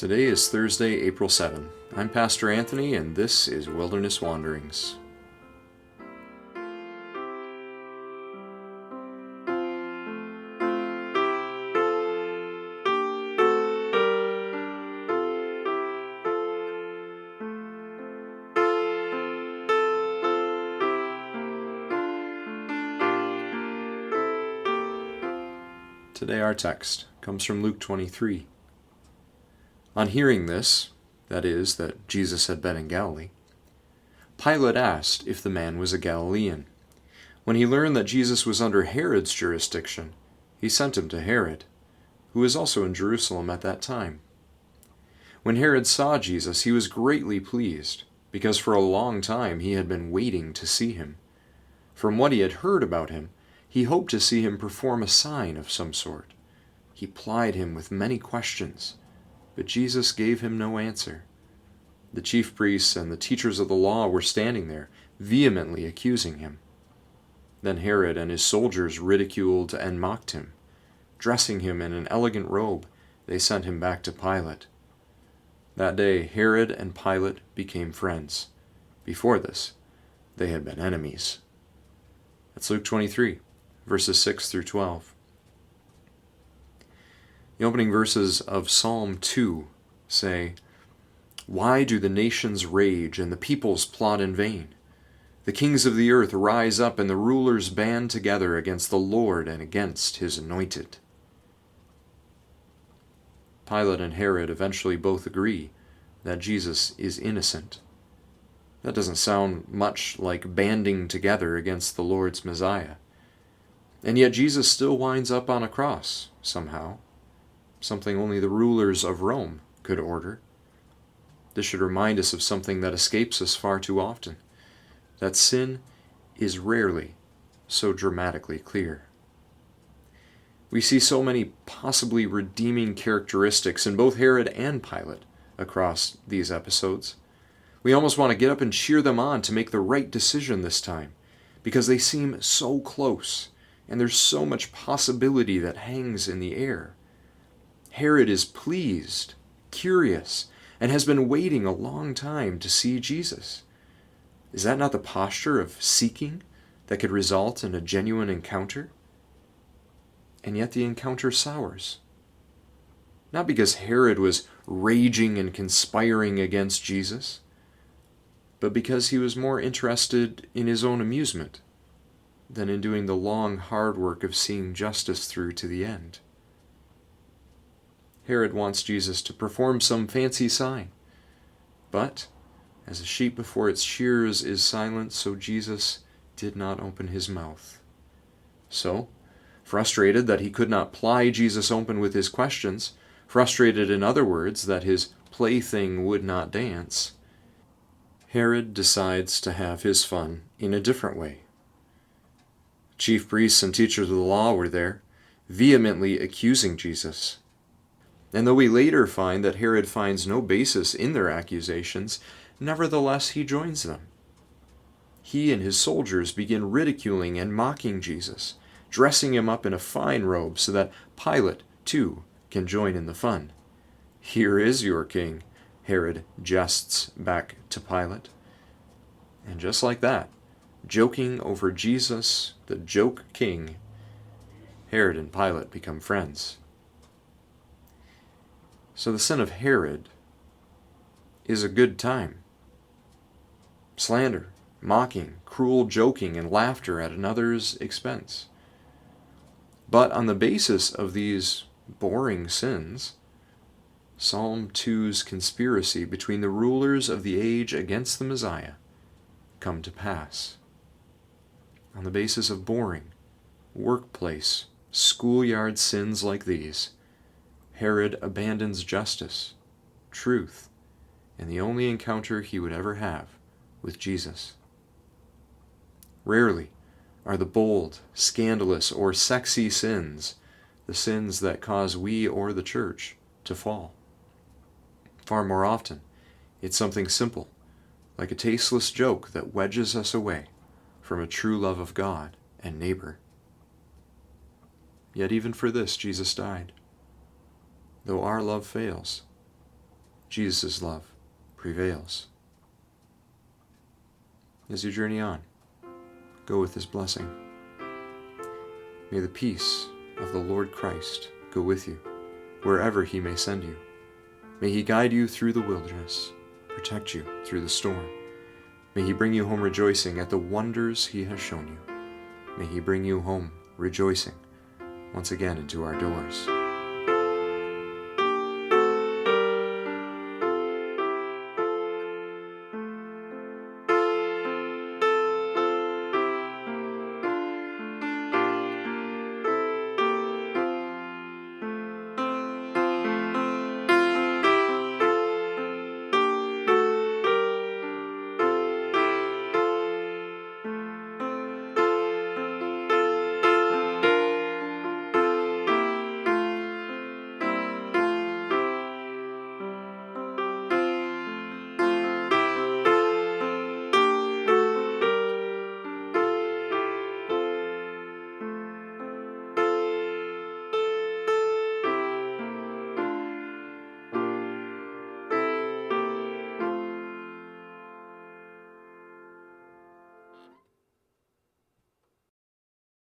Today is Thursday, April 7. I'm Pastor Anthony, and this is Wilderness Wanderings. Today our text comes from Luke 23. On hearing this, that is, that Jesus had been in Galilee, Pilate asked if the man was a Galilean. When he learned that Jesus was under Herod's jurisdiction, he sent him to Herod, who was also in Jerusalem at that time. When Herod saw Jesus, he was greatly pleased, because for a long time he had been waiting to see him. From what he had heard about him, he hoped to see him perform a sign of some sort. He plied him with many questions, but Jesus gave him no answer. The chief priests and the teachers of the law were standing there, vehemently accusing him. Then Herod and his soldiers ridiculed and mocked him. Dressing him in an elegant robe, they sent him back to Pilate. That day Herod and Pilate became friends. Before this, they had been enemies. That's Luke 23, verses 6 through 12. The opening verses of Psalm 2 say, "Why do the nations rage and the peoples plot in vain? The kings of the earth rise up and the rulers band together against the Lord and against his anointed." Pilate and Herod eventually both agree that Jesus is innocent. That doesn't sound much like banding together against the Lord's Messiah. And yet Jesus still winds up on a cross, somehow. Something only the rulers of Rome could order. This should remind us of something that escapes us far too often, that sin is rarely so dramatically clear. We see so many possibly redeeming characteristics in both Herod and Pilate across these episodes. We almost want to get up and cheer them on to make the right decision this time, because they seem so close, and there's so much possibility that hangs in the air. Herod is pleased, curious, and has been waiting a long time to see Jesus. Is that not the posture of seeking that could result in a genuine encounter? And yet the encounter sours. Not because Herod was raging and conspiring against Jesus, but because he was more interested in his own amusement than in doing the long, hard work of seeing justice through to the end. Herod wants Jesus to perform some fancy sign. But, as a sheep before its shearers is silent, so Jesus did not open his mouth. So, frustrated that he could not ply Jesus open with his questions, frustrated in other words that his plaything would not dance, Herod decides to have his fun in a different way. Chief priests and teachers of the law were there, vehemently accusing Jesus. And though we later find that Herod finds no basis in their accusations, nevertheless he joins them. He and his soldiers begin ridiculing and mocking Jesus, dressing him up in a fine robe so that Pilate, too, can join in the fun. "Here is your king," Herod jests back to Pilate. And just like that, joking over Jesus, the joke king, Herod and Pilate become friends. So the sin of Herod is a good time. Slander, mocking, cruel joking, and laughter at another's expense. But on the basis of these boring sins, Psalm 2's conspiracy between the rulers of the age against the Messiah come to pass. On the basis of boring, workplace, schoolyard sins like these, Herod abandons justice, truth, and the only encounter he would ever have with Jesus. Rarely are the bold, scandalous, or sexy sins the sins that cause we or the church to fall. Far more often, it's something simple, like a tasteless joke that wedges us away from a true love of God and neighbor. Yet even for this Jesus died. Though our love fails, Jesus' love prevails. As you journey on, go with His blessing. May the peace of the Lord Christ go with you, wherever He may send you. May He guide you through the wilderness, protect you through the storm. May He bring you home rejoicing at the wonders He has shown you. May He bring you home rejoicing once again into our doors.